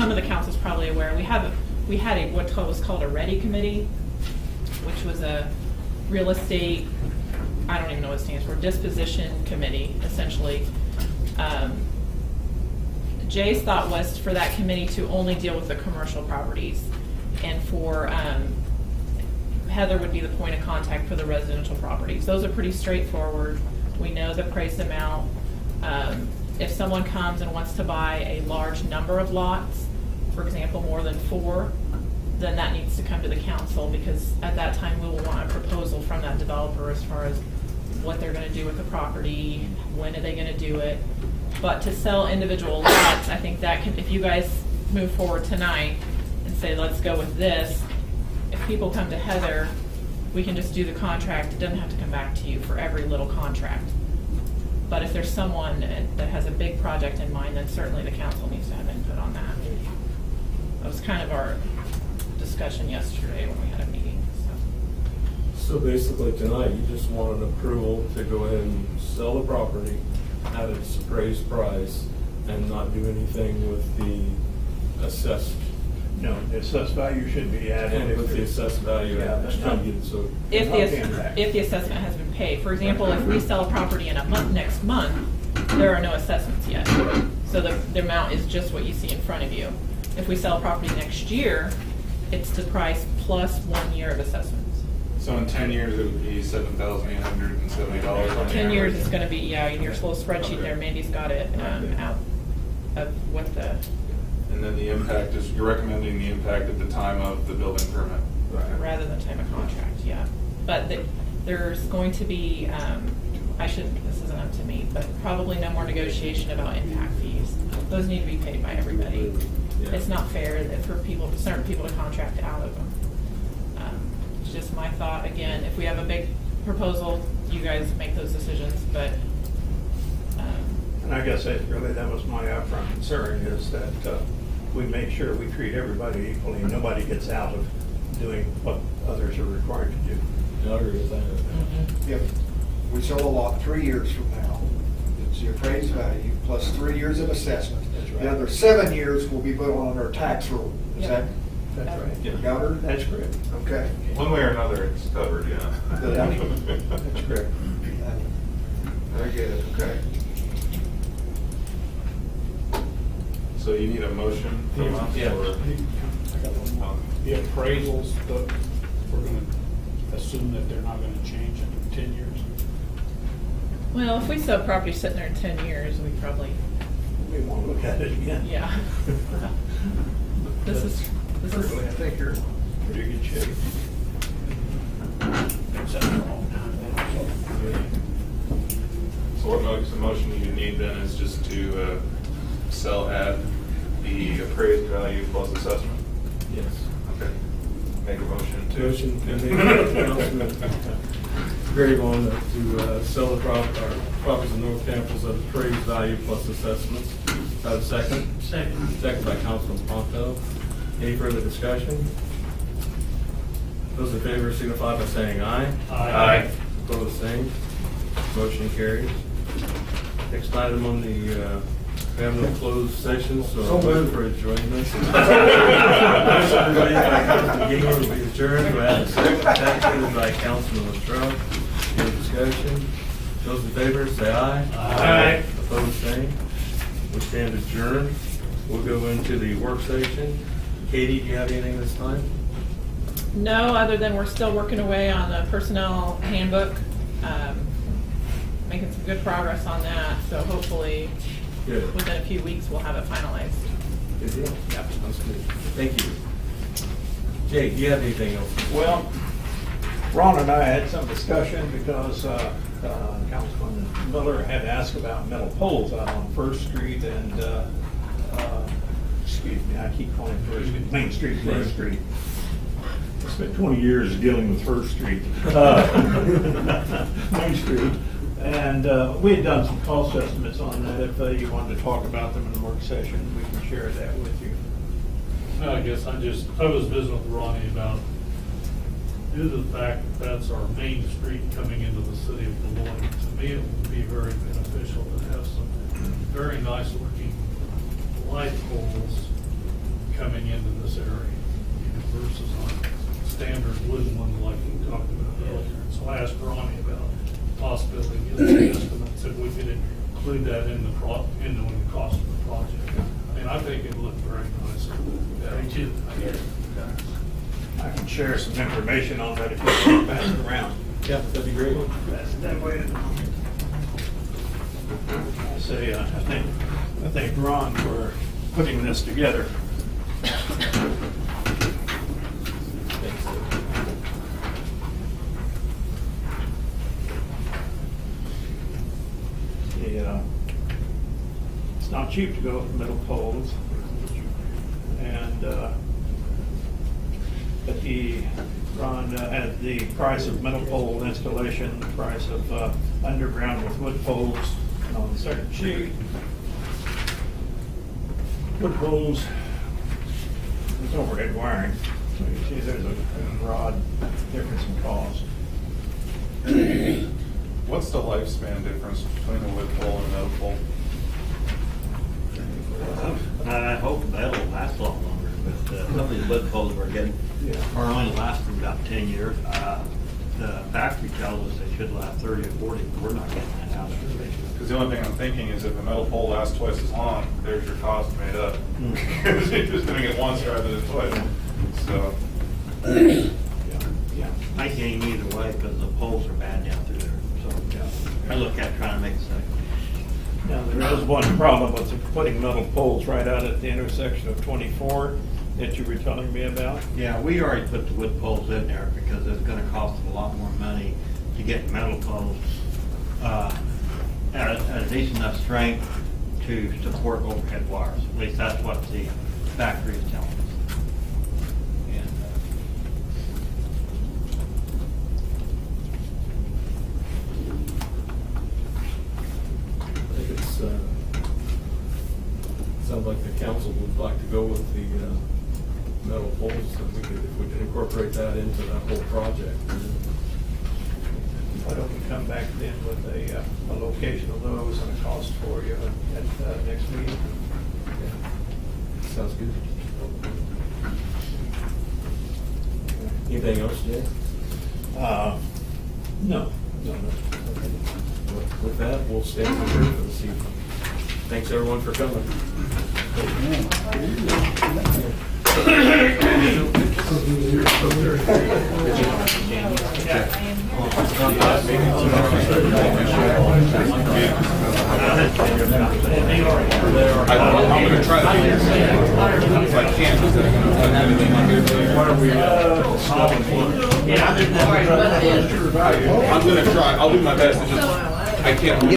some of the council's probably aware, we had what was called a READY committee, which was a real estate, I don't even know what it stands for, disposition committee, essentially. Jay's thought was for that committee to only deal with the commercial properties, and for Heather would be the point of contact for the residential properties. Those are pretty straightforward. We know the price amount. If someone comes and wants to buy a large number of lots, for example, more than 4, then that needs to come to the council, because at that time we will want a proposal from that developer as far as what they're going to do with the property, when are they going to do it. But to sell individual lots, I think that can, if you guys move forward tonight and say, let's go with this, if people come to Heather, we can just do the contract. It doesn't have to come back to you for every little contract. But if there's someone that has a big project in mind, then certainly the council needs to have input on that. That was kind of our discussion yesterday when we had a meeting. So basically tonight, you just want an approval to go ahead and sell the property at its appraised price and not do anything with the assessed. No, the assessed value should be added. And with the assessed value, Yeah, that's that's not- not good, so. If Okay, the, impact. if the assessment has been paid, for example, if we sell a property in a month, next month, there are no assessments yet. So the amount is just what you see in front of you. If we sell a property next year, it's the price plus 1 year of assessments. So in 10 years, it would be $7,870 on 10 years average. is gonna be, yeah, in your little spreadsheet there, Mandy's got it, out of what the, And then the impact is, you're recommending the impact at the time of the building permit. rather than time of contract, yeah. But there's going to be, this isn't up to me, but probably no more negotiation about impact fees. Those need to be paid by everybody. Yeah. It's not fair that for people, certain people to contract out of them. It's just my thought, again, if we have a big proposal, you guys make those decisions, but, And I guess that was my upfront concern, is that we make sure we treat everybody equally, and nobody gets out of doing what others are required to do. I agree with that. If we sell a lot 3 years from now, it's the appraised value plus 3 years of assessment. That's right. The other 7 years will be put on our tax roll. Is that, That's right. Yeah. got her? That's correct. Okay. One way or another, it's covered, yeah. That's correct. Very good, okay. So you need a motion from us? Yeah. or- I got one more. The appraisals, we're gonna assume that they're not gonna change in 10 years. well, if we sell property sitting there in 10 years, we probably, We want to look at it again. yeah. This is, Personally, I think you're in pretty good shape. So what motion you need then is just to sell at the appraised value plus assessment? Yes. Okay. Make a motion to. Motion been made by Councilman Graybon to sell the properties in North Campus at appraised value plus assessments. Have a second? Second. Second by Councilman Ponto. Any further discussion? Those in favor signify by saying aye. Aye. Opposed, same. Motion carries. Next item on the, we have no closed session, so So I'm looking moved. for adjournment. Everybody by Councilman Gainer will be adjourned. Do I have a second? Seconded by Councilman Latrell. Any discussion? Those in favor, say aye. Aye. Opposed, same. We stand adjourned. We'll go into the work session. Katie, do you have anything this time? no, other than we're still working away on the personnel handbook, making some good progress on that, so hopefully Good. within a few weeks, we'll have it finalized. Good deal. Yep. That's good. Thank you. Jay, do you have anything else? Well, Ron and I had some discussion because Councilman Miller had asked about metal poles out on First Street and, excuse me, I keep calling it First Street, Main Street, First Street. I spent 20 years dealing with First Street. Main Street. And we had done some cost estimates on that. If you wanted to talk about them in the work session, we can share that with you. I guess I was visiting with Ronnie about, due to the fact that that's our main street coming into the city of Des Moines, to me, it would be very beneficial to have some very nice looking light poles coming into this area, versus on standard wooden one like we talked about earlier. So I asked Ronnie about the possibility of getting estimates, if we could include that in the into the cost of the project. I mean, I think it looked very nice. I can share some information on that if you want to pass it around. Yeah, that'd be great. That way. I say, I thank Ron for putting this together. It's not cheap to go with metal poles, and but Ron had the price of metal pole installation, the price of underground with wood poles on the second sheet. Wood poles, there's overhead wiring, so you see there's a broad difference in cost. What's the lifespan difference between a wood pole and a metal pole? I hope that'll last a lot longer, but some of these wood poles we're getting are only lasting about 10 years. The factory tells us they should last 30 or 40, but we're not getting that out of it. Because the only thing I'm thinking is if a metal pole lasts twice as long, there's your cost made up. Mm. Because you're just doing it once rather than twice. So, Yeah. I came either way because the poles are bad down through there. So I look at trying to make it safe. Now, there is one problem with putting metal poles right out at the intersection of 24 that you were telling me about. Yeah, we already put the wood poles in there because it's going to cost them a lot more money to get metal poles at a decent enough strength to support overhead wires. At least that's what the factory is telling us. And, I think it's, sounds like the council would like to go with the metal poles, if we could incorporate that into that whole project. Why don't we come back then with a location of those and a cost for you at next meeting? Sounds good. Anything else, Jay? No. With that, we'll stand adjourned for this evening. Thanks, everyone, for coming. I'm going to try to do this. If I can't, because I'm going to put everything on here. Why are we I'm going to try. I'll do my best. It's just, I can't.